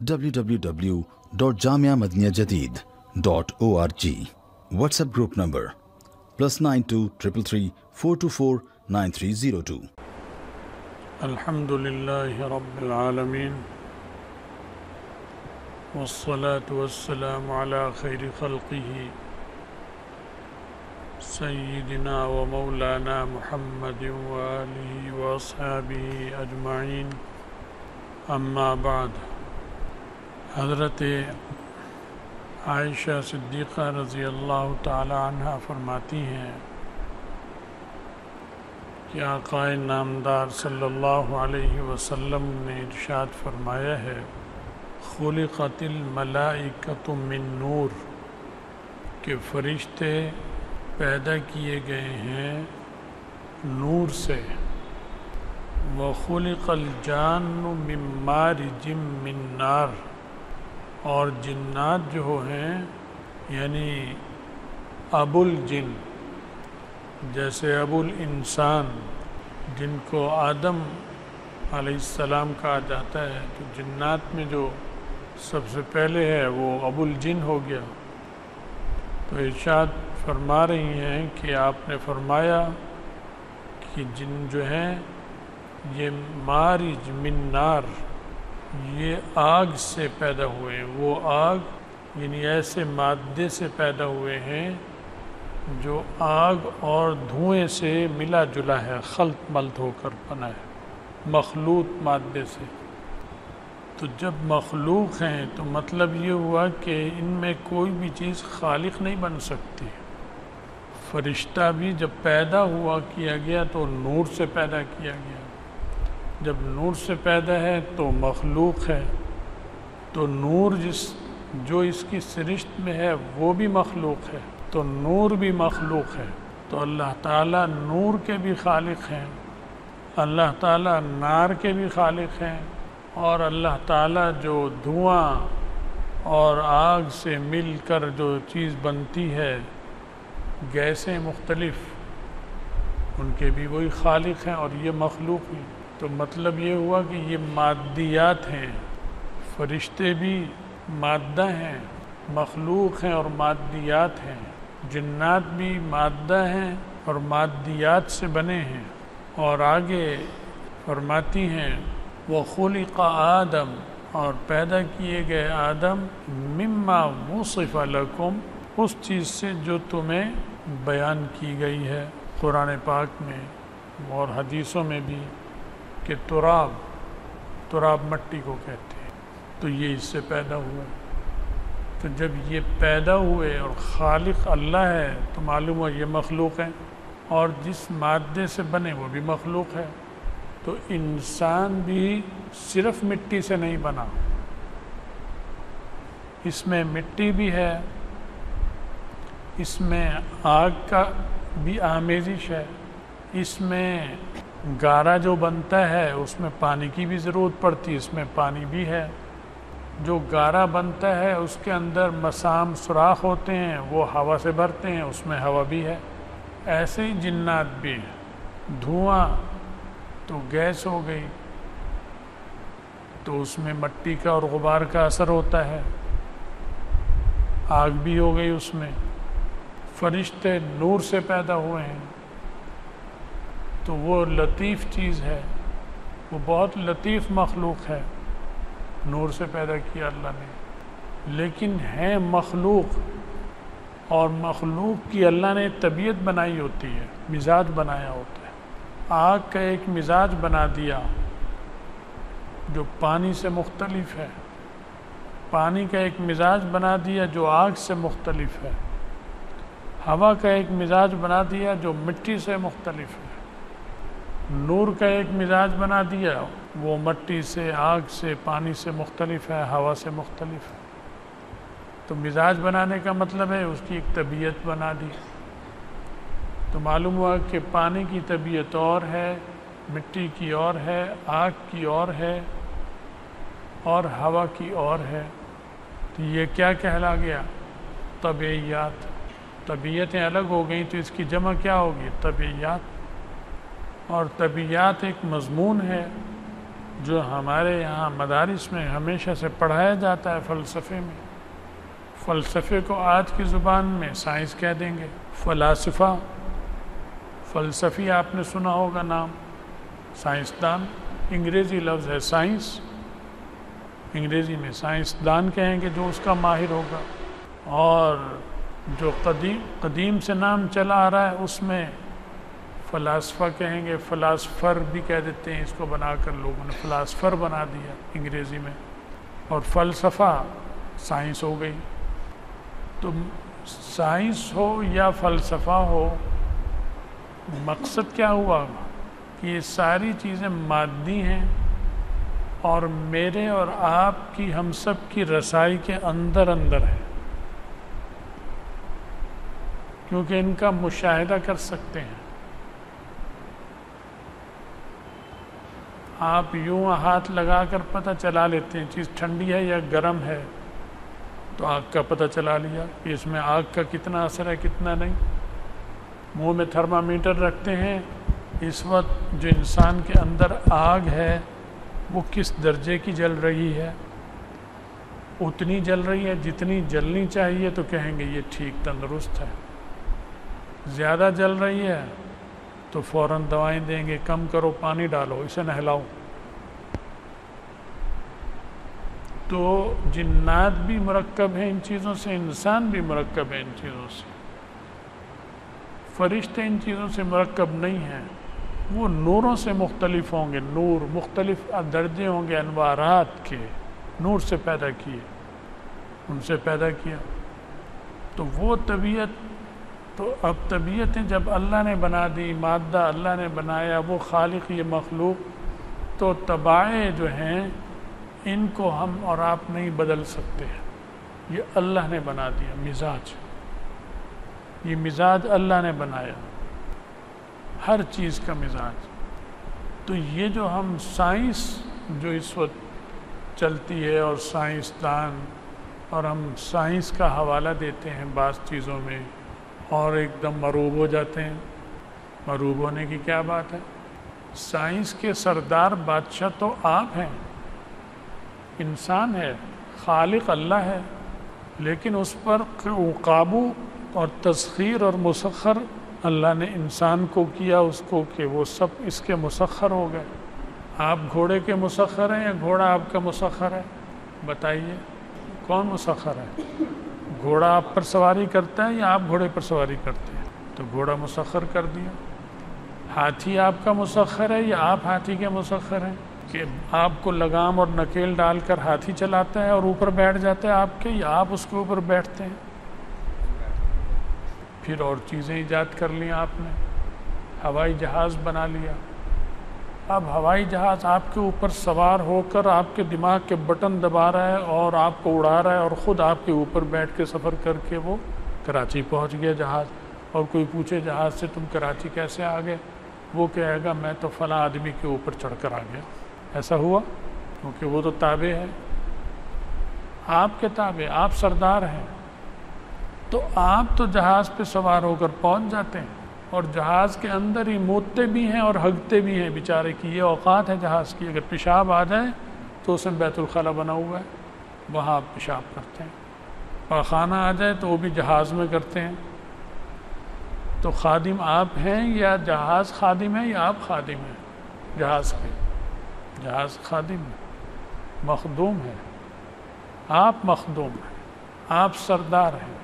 www.jamiamadiniyajadid.org. WhatsApp group number +92 333 424 9302. الحمد لله رب العالمين والصلاة والسلام على خير خلقه سيدنا ومولانا محمد وآله وأصحابه أجمعين اما بعد. حضرت عائشہ صدیقہ رضی اللہ تعالی عنہ فرماتی ہیں کہ آقا نامدار صلی اللہ علیہ وسلم نے ارشاد فرمایا ہے خلقت الملائکۃ من نور، کہ فرشتے پیدا کیے گئے ہیں نور سے. وَخُلِقَ الْجَانُّ مِن مَارِجٍ مِّن نَار، اور جنات جو ہیں یعنی ابو الجن، جیسے ابو الانسان جن کو آدم علیہ السلام کہا جاتا ہے، تو جنات میں جو سب سے پہلے ہے وہ ابو الجن ہو گیا. تو ارشاد فرما رہی ہیں کہ آپ نے فرمایا کہ جن جو ہیں یہ مارج من نار، یہ آگ سے پیدا ہوئے ہیں. وہ آگ یعنی ایسے مادے سے پیدا ہوئے ہیں جو آگ اور دھوئیں سے ملا جلا ہے، خلط ملط ہو کر بنا ہے، مخلوط مادے سے. تو جب مخلوق ہیں تو مطلب یہ ہوا کہ ان میں کوئی بھی چیز خالق نہیں بن سکتی. فرشتہ بھی جب پیدا ہوا کیا گیا تو نور سے پیدا کیا گیا. جب نور سے پیدا ہے تو مخلوق ہے، تو نور جو اس کی سرشت میں ہے وہ بھی مخلوق ہے، تو نور بھی مخلوق ہے. تو اللہ تعالیٰ نور کے بھی خالق ہیں، اللہ تعالیٰ نار کے بھی خالق ہیں، اور اللہ تعالیٰ جو دھواں اور آگ سے مل کر جو چیز بنتی ہے، گیسیں مختلف، ان کے بھی وہی خالق ہیں اور یہ مخلوق ہیں. تو مطلب یہ ہوا کہ یہ مادیات ہیں، فرشتے بھی مادہ ہیں، مخلوق ہیں اور مادیات ہیں. جنات بھی مادہ ہیں اور مادیات سے بنے ہیں. اور آگے فرماتی ہیں وَخُلِقَ آدم، اور پیدا کیے گئے آدم مما وصف لکم، اس چیز سے جو تمہیں بیان کی گئی ہے قرآن پاک میں اور حدیثوں میں بھی، کہ تراب مٹی کو کہتے ہیں. تو یہ اس سے پیدا ہوا. تو جب یہ پیدا ہوئے اور خالق اللہ ہے تو معلوم ہوا یہ مخلوق ہیں، اور جس مادے سے بنے وہ بھی مخلوق ہے. تو انسان بھی صرف مٹی سے نہیں بنا، اس میں مٹی بھی ہے، اس میں آگ کا بھی آمیزش ہے، اس میں گارا جو بنتا ہے اس میں پانی کی بھی ضرورت پڑتی ہے، اس میں پانی بھی ہے. جو گارا بنتا ہے اس کے اندر مسام سوراخ ہوتے ہیں، وہ ہوا سے بھرتے ہیں، اس میں ہوا بھی ہے. ایسے ہی جنات بھی ہیں. دھواں تو گیس ہو گئی، تو اس میں مٹی کا اور غبار کا اثر ہوتا ہے، آگ بھی ہو گئی اس میں. فرشتے نور سے پیدا ہوئے ہیں، تو وہ لطیف چیز ہے، وہ بہت لطیف مخلوق ہے، نور سے پیدا کیا اللہ نے. لیکن ہے مخلوق، اور مخلوق کی اللہ نے طبیعت بنائی ہوتی ہے، مزاج بنایا ہوتا ہے. آگ کا ایک مزاج بنا دیا جو پانی سے مختلف ہے، پانی کا ایک مزاج بنا دیا جو آگ سے مختلف ہے، ہوا کا ایک مزاج بنا دیا جو مٹی سے مختلف ہے، نور کا ایک مزاج بنا دیا وہ مٹی سے، آگ سے، پانی سے مختلف ہے، ہوا سے مختلف ہے. تو مزاج بنانے کا مطلب ہے اس کی ایک طبیعت بنا دی. تو معلوم ہوا کہ پانی کی طبیعت اور ہے، مٹی کی اور ہے، آگ کی اور ہے، اور ہوا کی اور ہے. تو یہ کیا کہلا گیا؟ طبیعیات. طبیعتیں الگ ہو گئیں تو اس کی جمع کیا ہوگی؟ طبیعیات. اور طبیعیات ایک مضمون ہے، جو ہمارے یہاں مدارس میں ہمیشہ سے پڑھایا جاتا ہے فلسفے میں، فلسفے کو آج کی زبان میں سائنس کہہ دیں گے، فلاسفہ، فلسفی آپ نے سنا ہوگا نام، سائنسدان، انگریزی لفظ ہے سائنس، انگریزی میں سائنسدان کہیں گے جو اس کا ماہر ہوگا، اور جو قدیم سے نام چلا آ رہا ہے اس میں فلاسفہ کہیں گے، فلاسفر بھی کہہ دیتے ہیں اس کو، بنا کر لوگوں نے فلاسفر بنا دیا انگریزی میں، اور فلسفہ سائنس ہو گئی۔ تو سائنس ہو یا فلسفہ ہو، مقصد کیا ہوا کہ یہ ساری چیزیں مادی ہیں اور میرے اور آپ کی، ہم سب کی رسائی کے اندر اندر ہے، کیونکہ ان کا مشاہدہ کر سکتے ہیں۔ آپ یوں ہاتھ لگا کر پتہ چلا لیتے ہیں چیز ٹھنڈی ہے یا گرم ہے، تو آگ کا پتہ چلا لیا کہ اس میں آگ کا کتنا اثر ہے کتنا نہیں۔ منہ میں تھرمامیٹر رکھتے ہیں، اس وقت جو انسان کے اندر آگ ہے وہ کس درجے کی جل رہی ہے، اتنی جل رہی ہے جتنی جلنی چاہیے تو کہیں گے یہ ٹھیک تندرست ہے، زیادہ جل رہی ہے تو فوراً دوائیں دیں گے، کم کرو، پانی ڈالو، اسے نہلاؤ۔ تو جنات بھی مرکب ہیں ان چیزوں سے، انسان بھی مرکب ہے ان چیزوں سے، فرشتے ان چیزوں سے مرکب نہیں ہیں، وہ نوروں سے مختلف ہوں گے، نور مختلف درجے ہوں گے انوارات کے، نور سے پیدا کیے، ان سے پیدا کیا۔ تو وہ طبیعت، تو اب طبیعتیں جب اللہ نے بنا دی، مادہ اللہ نے بنایا، وہ خالق یہ مخلوق، تو طبائع جو ہیں ان کو ہم اور آپ نہیں بدل سکتے، یہ اللہ نے بنا دیا مزاج، یہ مزاج اللہ نے بنایا، ہر چیز کا مزاج۔ تو یہ جو ہم سائنس جو اس وقت چلتی ہے اور سائنسدان، اور ہم سائنس کا حوالہ دیتے ہیں بعض چیزوں میں اور ایک دم مروب ہو جاتے ہیں، مروب ہونے کی کیا بات ہے؟ سائنس کے سردار بادشاہ تو آپ ہیں، انسان ہے، خالق اللہ ہے، لیکن اس پر قابو اور تسخیر اور مسخر اللہ نے انسان کو کیا، اس کو کہ وہ سب اس کے مسخر ہو گئے۔ آپ گھوڑے کے مسخر ہیں یا گھوڑا آپ کا مسخر ہے؟ بتائیے کون مسخر ہے؟ گھوڑا آپ پر سواری کرتا ہے یا آپ گھوڑے پر سواری کرتے ہیں؟ تو گھوڑا مسخر کر دیا۔ ہاتھی آپ کا مسخر ہے یا آپ ہاتھی کے مسخر ہیں؟ کہ آپ کو لگام اور نکیل ڈال کر ہاتھی چلاتا ہے اور اوپر بیٹھ جاتا ہے آپ کے، یا آپ اس کے اوپر بیٹھتے ہیں؟ پھر اور چیزیں ایجاد کر لیں آپ نے، ہوائی جہاز بنا لیا۔ اب ہوائی جہاز آپ کے اوپر سوار ہو کر آپ کے دماغ کے بٹن دبا رہا ہے اور آپ کو اڑا رہا ہے، اور خود آپ کے اوپر بیٹھ کے سفر کر کے وہ کراچی پہنچ گیا جہاز۔ اور کوئی پوچھے جہاز سے تم کراچی کیسے آ گئے، وہ کہے گا میں تو فلاں آدمی کے اوپر چڑھ کر آ گیا۔ ایسا ہوا کیونکہ وہ تو تابع ہے، آپ کے تابع، آپ سردار ہیں، تو آپ تو جہاز پہ سوار ہو کر پہنچ جاتے ہیں، اور جہاز کے اندر ہی موتتے بھی ہیں اور ہگتے بھی ہیں بیچارے کی، یہ اوقات ہے جہاز کی۔ اگر پیشاب آ جائے تو اس میں بیت الخلا بنا ہوا ہے، وہاں آپ پیشاب کرتے ہیں، پاخانہ آ جائے تو وہ بھی جہاز میں کرتے ہیں۔ تو خادم آپ ہیں یا جہاز خادم ہے، یا آپ خادم ہیں جہاز کے؟ جہاز خادم ہے، مخدوم ہے، آپ مخدوم ہیں، آپ سردار ہیں۔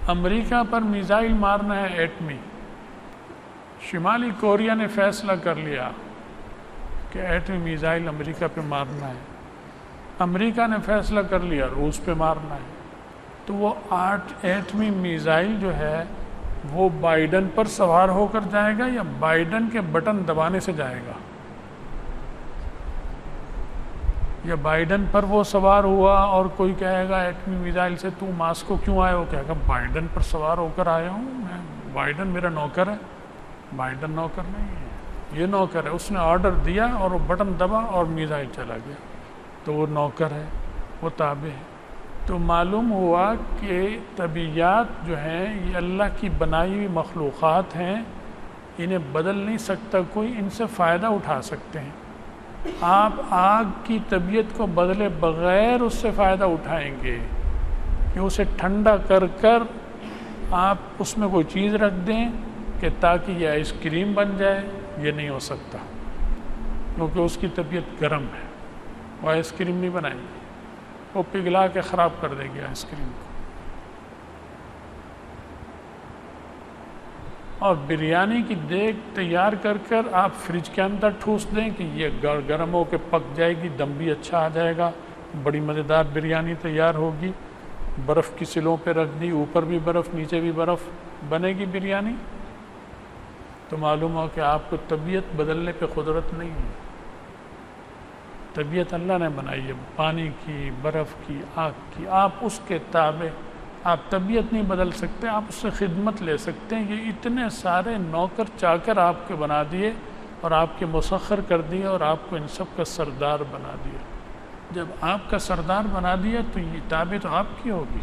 امریکہ پر میزائل مارنا ہے ایٹمی، شمالی کوریا نے فیصلہ کر لیا کہ ایٹمی میزائل امریکہ پہ مارنا ہے، امریکہ نے فیصلہ کر لیا روس پہ مارنا ہے، تو وہ ایٹمی میزائل جو ہے وہ بائیڈن پر سوار ہو کر جائے گا یا بائیڈن کے بٹن دبانے سے جائے گا؟ یا بائیڈن پر وہ سوار ہوا اور کوئی کہے گا ایٹمی میزائل سے تو ماسکو کیوں آئے ہو، کہے گا بائیڈن پر سوار ہو کر آیا ہوں میں، بائیڈن میرا نوکر ہے۔ بائیڈن نوکر نہیں ہے، یہ نوکر ہے، اس نے آرڈر دیا اور وہ بٹن دبا اور میزائل چلا گیا، تو وہ نوکر ہے، وہ تابع ہے۔ تو معلوم ہوا کہ طبیعیات جو ہیں یہ اللہ کی بنائی ہوئی مخلوقات ہیں، انہیں بدل نہیں سکتا کوئی، ان سے فائدہ اٹھا سکتے ہیں۔ آپ آگ کی طبیعت کو بدلے بغیر اس سے فائدہ اٹھائیں گے کہ اسے ٹھنڈا کر کر آپ اس میں کوئی چیز رکھ دیں کہ تاکہ یہ آئس کریم بن جائے، یہ نہیں ہو سکتا، کیونکہ اس کی طبیعت گرم ہے، وہ آئس کریم نہیں بنائے گی، وہ پگھلا کے خراب کر دے گی آئس کریم کو۔ اور بریانی کی دیگ تیار کر کر آپ فریج کے اندر ٹھوس دیں کہ یہ گرم ہو کے پک جائے گی، دم بھی اچھا آ جائے گا، بڑی مزیدار بریانی تیار ہوگی۔ برف کی سلوں پہ رکھ دی، اوپر بھی برف نیچے بھی برف، بنے گی بریانی۔ تو معلوم ہو کہ آپ کو طبیعت بدلنے پہ قدرت نہیں ہے۔ طبیعت اللہ نے بنائی ہے، پانی کی، برف کی، آگ کی، آپ اس کے تابع، آپ طبیعت نہیں بدل سکتے، آپ اس سے خدمت لے سکتے ہیں۔ یہ اتنے سارے نوکر چاکر آپ کے بنا دیے اور آپ کے مسخر کر دیے اور آپ کو ان سب کا سردار بنا دیا۔ جب آپ کا سردار بنا دیا تو یہ تابع تو آپ کی ہوگی،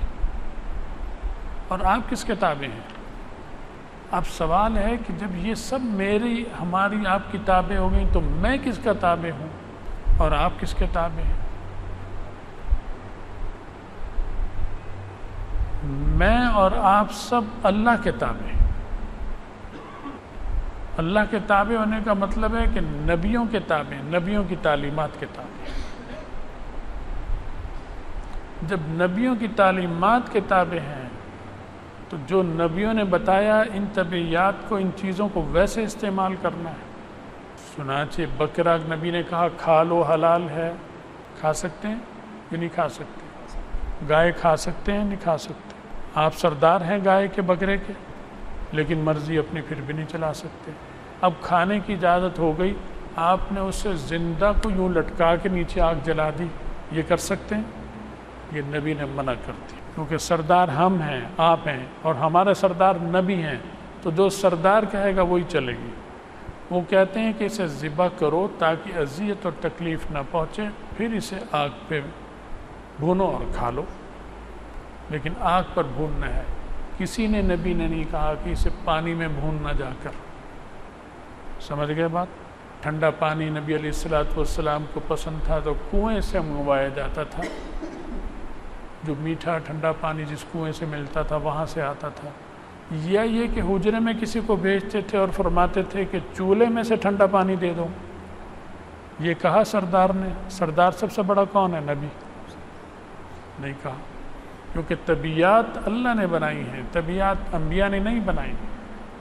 اور آپ کس کے تابع ہیں؟ اب سوال ہے کہ جب یہ سب میری ہماری آپ کی تابع ہو گئی تو میں کس کا تابع ہوں اور آپ کس کے تابع ہیں؟ میں اور آپ سب اللہ کے تابع ہیں۔ اللہ کے تابع ہونے کا مطلب ہے کہ نبیوں کے تابع ہیں، نبیوں کی تعلیمات کے تابع ہیں۔ جب نبیوں کی تعلیمات کے تابع ہیں تو جو نبیوں نے بتایا ان طبیعیات کو، ان چیزوں کو ویسے استعمال کرنا ہے۔ چنانچہ بکرا نبی نے کہا کھا لو، حلال ہے، کھا سکتے ہیں یا نہیں کھا سکتے؟ گائے کھا سکتے ہیں نہیں کھا سکتے؟ آپ سردار ہیں گائے کے، بکرے کے، لیکن مرضی اپنی پھر بھی نہیں چلا سکتے۔ اب کھانے کی اجازت ہو گئی، آپ نے اسے زندہ کو یوں لٹکا کے نیچے آگ جلا دی، یہ کر سکتے ہیں؟ یہ نبی نے منع کر دی، کیونکہ سردار ہم ہیں، آپ ہیں، اور ہمارے سردار نبی ہیں، تو جو سردار کہے گا وہی چلے گی۔ وہ کہتے ہیں کہ اسے ذبح کرو تاکہ اذیت اور تکلیف نہ پہنچے، پھر اسے آگ پہ بھونو اور کھا لو، لیکن آگ پر بھوننا ہے۔ کسی نے نبی نے نہیں کہا کہ اسے پانی میں بھوننا جا کر۔ سمجھ گئے بات؟ ٹھنڈا پانی نبی علیہ السلام کو پسند تھا تو کنویں سے منگوایا جاتا تھا، جو میٹھا ٹھنڈا پانی جس کنویں سے ملتا تھا وہاں سے آتا تھا۔ یا یہ کہ حجرے میں کسی کو بھیجتے تھے اور فرماتے تھے کہ چولہے میں سے ٹھنڈا پانی دے دو، یہ کہا سردار نے؟ سردار سب سے بڑا کون ہے؟ نبی؟ نہیں کہا، کیونکہ طبیعات اللہ نے بنائی ہیں، طبیعات انبیاء نے نہیں بنائی۔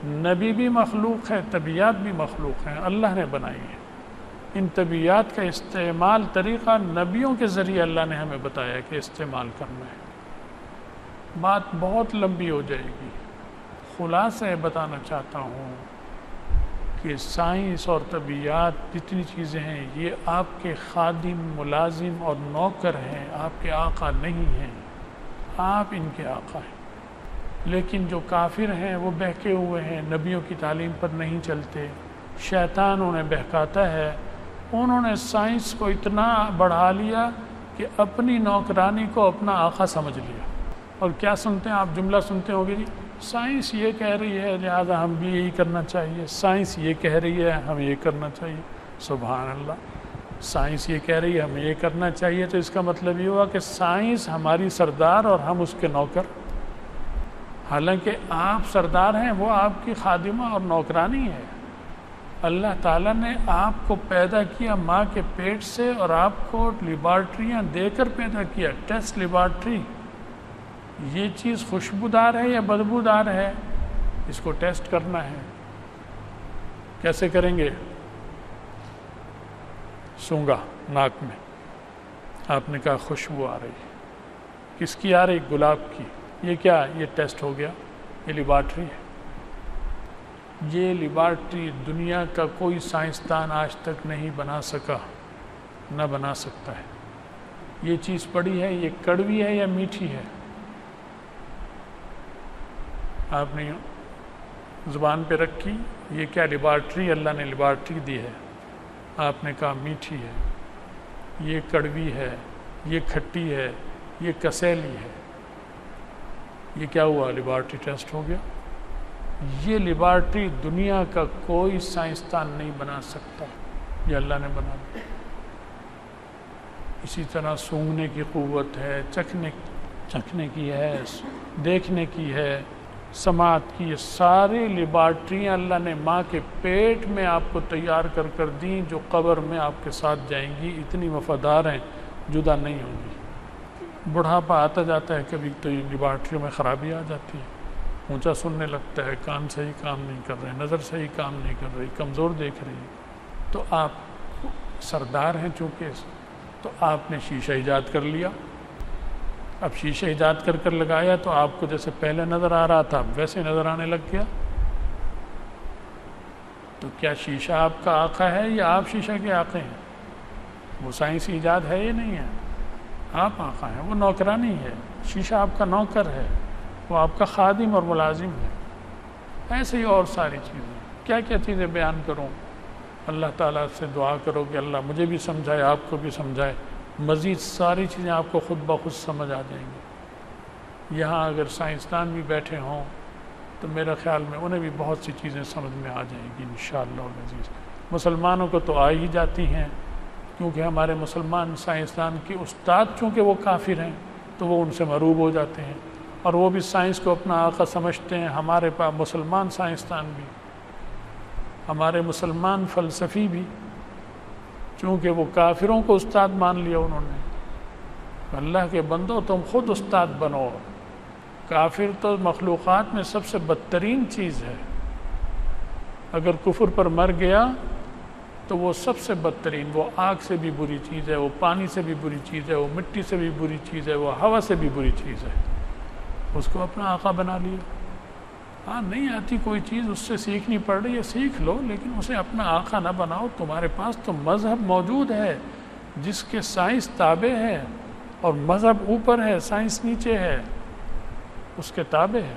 نبی بھی مخلوق ہے، طبیعات بھی مخلوق ہیں، اللہ نے بنائی ہیں۔ ان طبیعات کا استعمال طریقہ نبیوں کے ذریعے اللہ نے ہمیں بتایا کہ استعمال کرنا ہے۔ بات بہت لمبی ہو جائے گی، خلاصہ بتانا چاہتا ہوں کہ سائنس اور طبیعات جتنی چیزیں ہیں یہ آپ کے خادم، ملازم اور نوکر ہیں، آپ کے آقا نہیں ہیں، آپ ان کے آقا ہیں۔ لیکن جو کافر ہیں وہ بہکے ہوئے ہیں، نبیوں کی تعلیم پر نہیں چلتے، شیطان انہیں بہکاتا ہے۔ انہوں نے سائنس کو اتنا بڑھا لیا کہ اپنی نوکرانی کو اپنا آقا سمجھ لیا۔ اور کیا سنتے ہیں آپ؟ جملہ سنتے ہوں گے جی، سائنس یہ کہہ رہی ہے لہذا ہم بھی یہی کرنا چاہیے، سائنس یہ کہہ رہی ہے ہم یہ کرنا چاہیے۔ سبحان اللہ، سائنس یہ کہہ رہی ہے ہمیں یہ کرنا چاہیے تو اس کا مطلب یہ ہوا کہ سائنس ہماری سردار اور ہم اس کے نوکر، حالانکہ آپ سردار ہیں، وہ آپ کی خادمہ اور نوکرانی ہے۔ اللہ تعالیٰ نے آپ کو پیدا کیا ماں کے پیٹ سے اور آپ کو لیبارٹریاں دے کر پیدا کیا، ٹیسٹ لیبارٹری۔ یہ چیز خوشبودار ہے یا بدبودار ہے، اس کو ٹیسٹ کرنا ہے۔ کیسے کریں گے؟ سونگا ناک میں، آپ نے کہا خوشبو آ رہی ہے، کس کی آ رہی؟ گلاب کی۔ یہ کیا؟ یہ ٹیسٹ ہو گیا، یہ لیبارٹری ہے۔ یہ لیبارٹری دنیا کا کوئی سائنسدان آج تک نہیں بنا سکا، نہ بنا سکتا ہے۔ یہ چیز پڑی ہے، یہ کڑوی ہے یا میٹھی ہے؟ آپ نے زبان پہ رکھی، یہ کیا لیبارٹری؟ اللہ نے لیبارٹری دی ہے، آپ نے کہا میٹھی ہے، یہ کڑوی ہے، یہ کھٹی ہے، یہ کسیلی ہے۔ یہ کیا ہوا؟ لیبارٹری ٹیسٹ ہو گیا۔ یہ لیبارٹری دنیا کا کوئی سائنسدان نہیں بنا سکتا، یہ اللہ نے بنا دی۔ اسی طرح سونگھنے کی قوت ہے، چکھنے کی ہے، دیکھنے کی ہے، سماعت کی، یہ ساری لیبارٹریاں اللہ نے ماں کے پیٹ میں آپ کو تیار کر کر دیں، جو قبر میں آپ کے ساتھ جائیں گی، اتنی وفادار ہیں، جدا نہیں ہوں گی۔ بڑھاپا آتا جاتا ہے، کبھی تو یہ لیبارٹریوں میں خرابی آ جاتی ہے، اونچا سننے لگتا ہے، کان صحیح کام نہیں کر رہے، نظر صحیح کام نہیں کر رہی، کمزور دیکھ رہی ہے، تو آپ سردار ہیں چونکہ، تو آپ نے شیشہ ایجاد کر لیا۔ اب شیشہ ایجاد کر کر لگایا تو آپ کو جیسے پہلے نظر آ رہا تھا ویسے نظر آنے لگ گیا۔ تو کیا شیشہ آپ کا آقا ہے یا آپ شیشہ کے آقے ہیں؟ وہ سائنسی ایجاد ہے یا نہیں ہے؟ آپ آقا ہیں، وہ نوکرانی ہے، شیشہ آپ کا نوکر ہے، وہ آپ کا خادم اور ملازم ہے۔ ایسے ہی اور ساری چیزیں، کیا کیا چیزیں بیان کروں؟ اللہ تعالیٰ سے دعا کرو کہ اللہ مجھے بھی سمجھائے، آپ کو بھی سمجھائے، مزید ساری چیزیں آپ کو خود بخود سمجھ آ جائیں گی۔ یہاں اگر سائنسدان بھی بیٹھے ہوں تو میرا خیال میں انہیں بھی بہت سی چیزیں سمجھ میں آ جائیں گی انشاءاللہ العزیز۔ مسلمانوں کو تو آ ہی جاتی ہیں، کیونکہ ہمارے مسلمان سائنسدان کے استاد چونکہ وہ کافر ہیں تو وہ ان سے مروب ہو جاتے ہیں، اور وہ بھی سائنس کو اپنا آقا سمجھتے ہیں۔ ہمارے پاس مسلمان سائنسدان بھی، ہمارے مسلمان فلسفی بھی، چونکہ وہ کافروں کو استاد مان لیا انہوں نے۔ اللہ کے بندو تم خود استاد بنو، کافر تو مخلوقات میں سب سے بدترین چیز ہے، اگر کفر پر مر گیا تو وہ سب سے بدترین، وہ آگ سے بھی بری چیز ہے، وہ پانی سے بھی بری چیز ہے، وہ مٹی سے بھی بری چیز ہے، وہ ہوا سے بھی بری چیز ہے۔ اس کو اپنا آقا بنا لیا۔ ہاں نہیں آتی کوئی چیز، اس سے سیکھنی پڑ رہی ہے، سیکھ لو، لیکن اسے اپنا آقا نہ بناؤ۔ تمہارے پاس تو مذہب موجود ہے جس کے سائنس تابع ہے، اور مذہب اوپر ہے، سائنس نیچے ہے، اس کے تابع ہے۔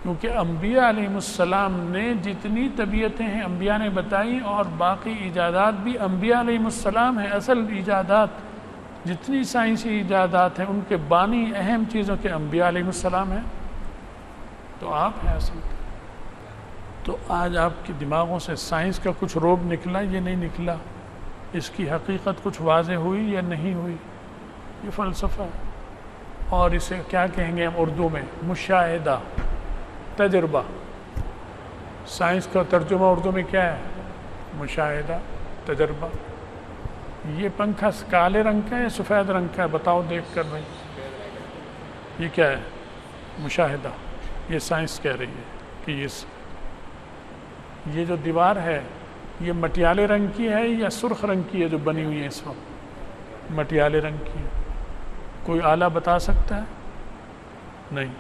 کیونکہ انبیاء علیہ السلام نے جتنی طبیعتیں ہیں انبیاء نے بتائی، اور باقی ایجادات بھی انبیاء علیہ السلام ہیں۔ اصل ایجادات جتنی سائنسی ایجادات ہیں ان کے بانی اہم چیزوں کے انبیاء علیہ السلام ہیں، تو آپ ہیں اصل۔ تو آج آپ کے دماغوں سے سائنس کا کچھ روب نکلا یہ نہیں نکلا، اس کی حقیقت کچھ واضح ہوئی یا نہیں ہوئی، یہ فلسفہ ہے۔ اور اسے کیا کہیں گے ہم اردو میں؟ مشاہدہ، تجربہ۔ سائنس کا ترجمہ اردو میں کیا ہے؟ مشاہدہ، تجربہ۔ یہ پنکھا کالے رنگ کا ہے یا سفید رنگ کا ہے؟ بتاؤ دیکھ کر بھائی، یہ کیا ہے؟ مشاہدہ۔ یہ سائنس کہہ رہی ہے کہ یہ جو دیوار ہے یہ مٹیالے رنگ کی ہے یا سرخ رنگ کی ہے جو بنی ہوئی ہے اس وقت؟ مٹیالے رنگ کی ہے۔ کوئی آلہ بتا سکتا ہے؟ نہیں۔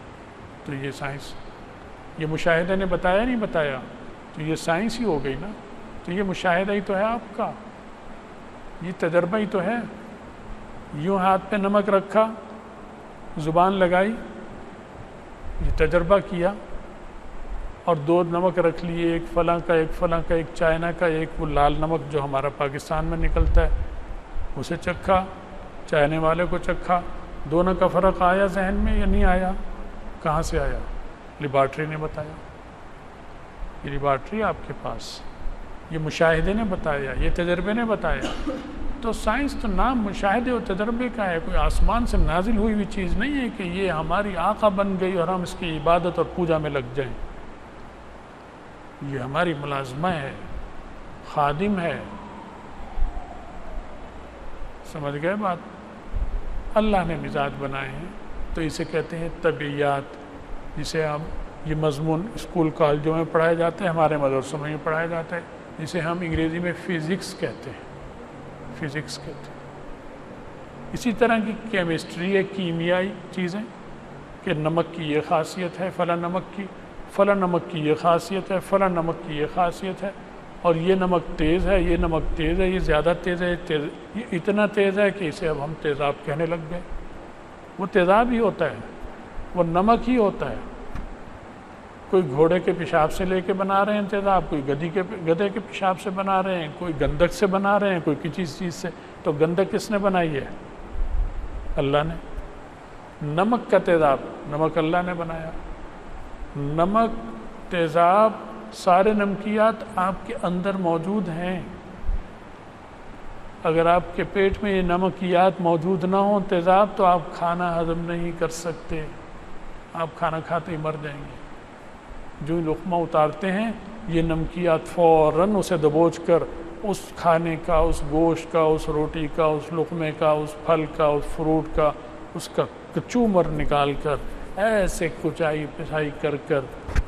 تو یہ سائنس، یہ مشاہدہ نے بتایا نہیں بتایا، تو یہ سائنس ہی ہو گئی نا۔ تو یہ مشاہدہ ہی تو ہے آپ کا، یہ تجربہ ہی تو ہے۔ یوں ہاتھ پہ نمک رکھا، زبان لگائی، یہ تجربہ کیا، اور دو نمک رکھ لیے، ایک فلاں کا ایک فلاں کا، ایک چائنا کا ایک وہ لال نمک جو ہمارا پاکستان میں نکلتا ہے، اسے چکھا، چائنے والے کو چکھا، دونوں کا فرق آیا ذہن میں یا نہیں آیا؟ کہاں سے آیا؟ لیبارٹری نے بتایا۔ یہ لیبارٹری آپ کے پاس، یہ مشاہدے نے بتایا، یہ تجربے نے بتایا۔ تو سائنس تو نام مشاہدے اور تجربے کا ہے، کوئی آسمان سے نازل ہوئی ہوئی چیز نہیں ہے کہ یہ ہماری آقا بن گئی اور ہم اس کی عبادت اور پوجا میں لگ جائیں۔ یہ ہماری ملازمہ ہے، خادم ہے۔ سمجھ گئے بات؟ اللہ نے مزاج بنائے ہیں، تو اسے کہتے ہیں طبیعیات، جسے ہم یہ مضمون اسکول کالجوں میں پڑھایا جاتا ہے، ہمارے مدرسوں میں پڑھایا جاتا ہے، جسے ہم انگریزی میں فزکس کہتے ہیں، فزکس کہتے ہیں۔ اسی طرح کی کیمسٹری ہے، کیمیائی چیزیں، کہ نمک کی یہ خاصیت ہے، فلاں نمک کی، فلاں نمک کی یہ خاصیت ہے، فلاں نمک کی یہ خاصیت ہے، اور یہ نمک تیز ہے، یہ نمک تیز ہے، یہ زیادہ تیز ہے، یہ اتنا تیز ہے کہ اسے اب ہم تیزاب کہنے لگ گئے۔ وہ تیزاب ہی ہوتا ہے، وہ نمک ہی ہوتا ہے۔ کوئی گھوڑے کے پیشاب سے لے کے بنا رہے ہیں تیزاب، کوئی گدھے کے پیشاب سے بنا رہے ہیں، کوئی گندک سے بنا رہے ہیں، کوئی کسی چیز سے۔ تو گندک کس نے بنائی ہے؟ اللہ نے۔ نمک کا تیزاب، نمک اللہ نے بنایا۔ نمک، تیزاب، سارے نمکیات آپ کے اندر موجود ہیں۔ اگر آپ کے پیٹ میں یہ نمکیات موجود نہ ہوں تیزاب تو آپ کھانا ہضم نہیں کر سکتے، آپ کھانا کھاتے ہی مر جائیں گے۔ جو لقمہ اتارتے ہیں یہ نمکیات فوراً اسے دبوچ کر اس کھانے کا، اس گوشت کا، اس روٹی کا، اس لقمے کا، اس پھل کا، اس فروٹ کا، اس کا کچومر نکال کر ایسے کچائی پسائی کر کر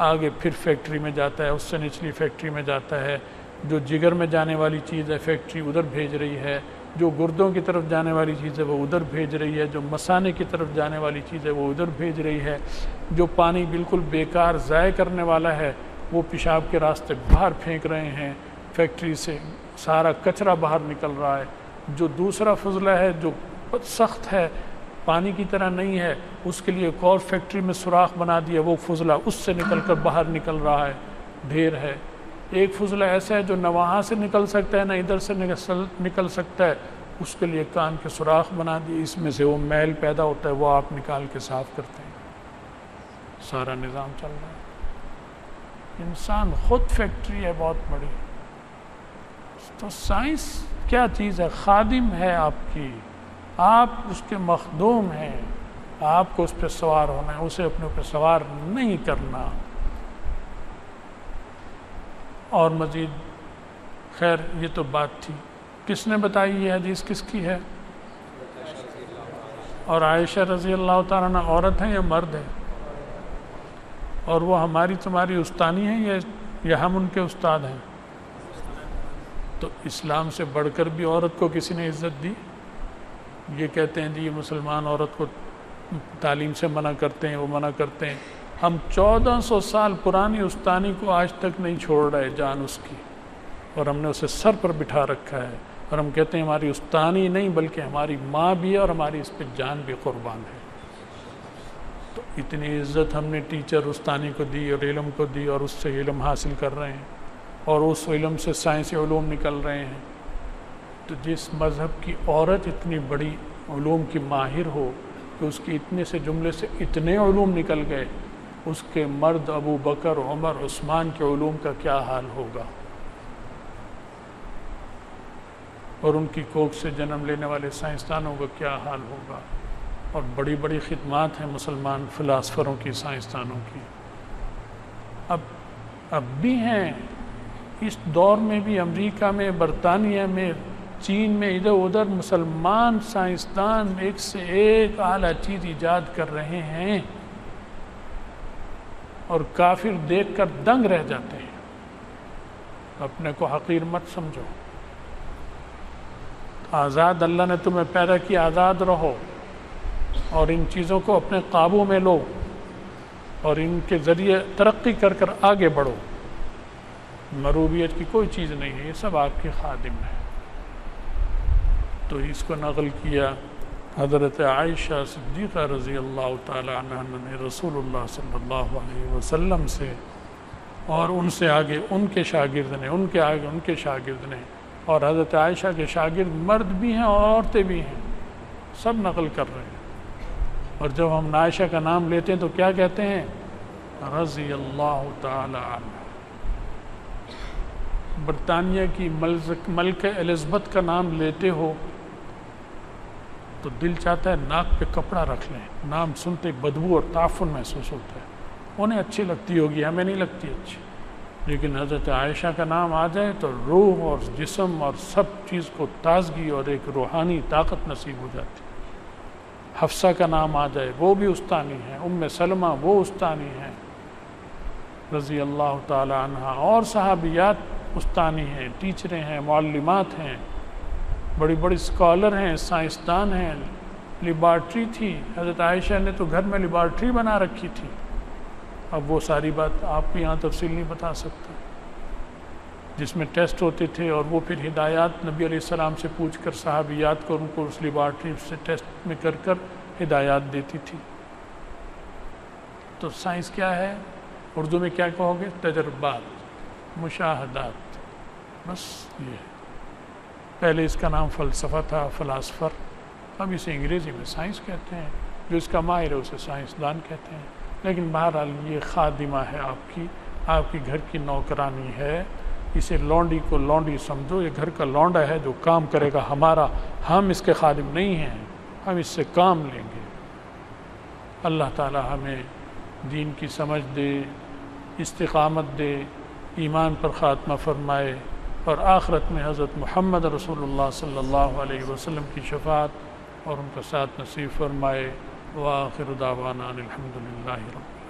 آگے پھر فیکٹری میں جاتا ہے، اس سے نچلی فیکٹری میں جاتا ہے۔ جو جگر میں جانے والی چیز ہے فیکٹری ادھر بھیج رہی ہے، جو گردوں کی طرف جانے والی چیز ہے وہ ادھر بھیج رہی ہے، جو مثانے کی طرف جانے والی چیز ہے وہ ادھر بھیج رہی ہے، جو پانی بالکل بیکار ضائع کرنے والا ہے وہ پیشاب کے راستے باہر پھینک رہے ہیں، فیکٹری سے سارا کچرا باہر نکل رہا ہے۔ جو دوسرا فضلہ ہے جو سخت ہے، پانی کی طرح نہیں ہے، اس کے لیے ایک اور فیکٹری میں سوراخ بنا دیا، وہ فضلہ اس سے نکل کر باہر نکل رہا ہے، ڈھیر ہے۔ ایک فضلہ ایسا ہے جو نہ وہاں سے نکل سکتا ہے نہ ادھر سے نکل سکتا ہے، اس کے لیے کان کے سوراخ بنا دیے، اس میں سے وہ میل پیدا ہوتا ہے وہ آپ نکال کے صاف کرتے ہیں۔ سارا نظام چل رہا ہے۔ انسان خود فیکٹری ہے بہت بڑی۔ تو سائنس کیا چیز ہے؟ خادم ہے آپ کی، آپ اس کے مخدوم ہیں، آپ کو اس پہ سوار ہونا ہے، اسے اپنے اوپر سوار نہیں کرنا۔ اور مزید خیر یہ تو بات تھی، کس نے بتائی یہ حدیث کس کی ہے؟ اور عائشہ رضی اللہ تعالیٰ عنہ عورت ہیں یا مرد ہیں؟ اور وہ ہماری تمہاری استانی ہیں یا ہم ان کے استاد ہیں؟ تو اسلام سے بڑھ کر بھی عورت کو کسی نے عزت دی؟ یہ کہتے ہیں جی یہ مسلمان عورت کو تعلیم سے منع کرتے ہیں، وہ منع کرتے ہیں۔ ہم 1400 سال پرانی استانی کو آج تک نہیں چھوڑ رہے جان اس کی، اور ہم نے اسے سر پر بٹھا رکھا ہے، اور ہم کہتے ہیں ہماری استانی نہیں بلکہ ہماری ماں بھی ہے اور ہماری اس پہ جان بھی قربان ہے۔ تو اتنی عزت ہم نے ٹیچر استانی کو دی اور علم کو دی، اور اس سے علم حاصل کر رہے ہیں، اور اس علم سے سائنسی علوم نکل رہے ہیں۔ تو جس مذہب کی عورت اتنی بڑی علوم کی ماہر ہو کہ اس کی اتنے سے جملے سے اتنے علوم نکل گئے، اس کے مرد ابو بکر، عمر، عثمان کے علوم کا کیا حال ہوگا؟ اور ان کی کوکھ سے جنم لینے والے سائنسدانوں کا کیا حال ہوگا؟ اور بڑی بڑی خدمات ہیں مسلمان فلاسفروں کی، سائنسدانوں کی، اب بھی ہیں۔ اس دور میں بھی امریکہ میں، برطانیہ میں، چین میں، ادھر ادھر مسلمان سائنسدان ایک سے ایک اعلیٰ چیز ایجاد کر رہے ہیں، اور کافر دیکھ کر دنگ رہ جاتے ہیں۔ اپنے کو حقیر مت سمجھو، آزاد اللہ نے تمہیں پیدا کیا، آزاد رہو، اور ان چیزوں کو اپنے قابو میں لو، اور ان کے ذریعے ترقی کر کر آگے بڑھو۔ مروبیت کی کوئی چیز نہیں ہے، یہ سب آپ کے خادم ہے۔ تو اس کو نقل کیا حضرت عائشہ صدیقہ رضی اللہ تعالی عنہ نے رسول اللہ صلی اللہ علیہ وسلم سے، اور ان سے آگے ان کے شاگرد نے، ان کے آگے ان کے شاگرد نے، اور حضرت عائشہ کے شاگرد مرد بھی ہیں اور عورتیں بھی ہیں، سب نقل کر رہے ہیں۔ اور جب ہم عائشہ کا نام لیتے ہیں تو کیا کہتے ہیں؟ رضی اللہ تعالی عنہ۔ برطانیہ کی ملکہ الزبتھ کا نام لیتے ہو تو دل چاہتا ہے ناک پہ کپڑا رکھ لیں، نام سنتے بدبو اور تعفن محسوس ہوتا ہے۔ انہیں اچھی لگتی ہوگی، ہمیں نہیں لگتی اچھی، لیکن حضرت عائشہ کا نام آ جائے تو روح اور جسم اور سب چیز کو تازگی اور ایک روحانی طاقت نصیب ہو جاتی۔ حفصہ کا نام آ جائے، وہ بھی استانی ہیں، ام سلمہ وہ استانی ہیں رضی اللہ تعالی عنہ، اور صحابیات استانی ہیں، ٹیچریں ہیں، معلمات ہیں، بڑی بڑی اسکالر ہیں، سائنسدان ہیں۔ لیبارٹری تھی، حضرت عائشہ نے تو گھر میں لیبارٹری بنا رکھی تھی۔ اب وہ ساری بات آپ کو یہاں تفصیل نہیں بتا سکتا، جس میں ٹیسٹ ہوتے تھے، اور وہ پھر ہدایات نبی علیہ السلام سے پوچھ کر صحابیات کو ان کو اس لیبارٹری سے ٹیسٹ میں کر کر ہدایات دیتی تھی۔ تو سائنس کیا ہے؟ اردو میں کیا کہو گے؟ تجربات، مشاہدات، بس یہ ہے۔ پہلے اس کا نام فلسفہ تھا، فلاسفر، اب اسے انگریزی میں سائنس کہتے ہیں، جو اس کا ماہر ہے اسے سائنسدان کہتے ہیں۔ لیکن بہرحال یہ خادمہ ہے آپ کی گھر کی نوکرانی ہے، اسے لونڈی کو لونڈی سمجھو، یہ گھر کا لونڈا ہے جو کام کرے گا ہمارا، ہم اس کے خادم نہیں ہیں، ہم اس سے کام لیں گے۔ اللہ تعالی ہمیں دین کی سمجھ دے، استقامت دے، ایمان پر خاتمہ فرمائے، اور آخرت میں حضرت محمد رسول اللہ صلی اللہ علیہ وسلم کی شفاعت اور ان کا ساتھ نصیب فرمائے۔ وآخر دعوانا الحمد للہ رب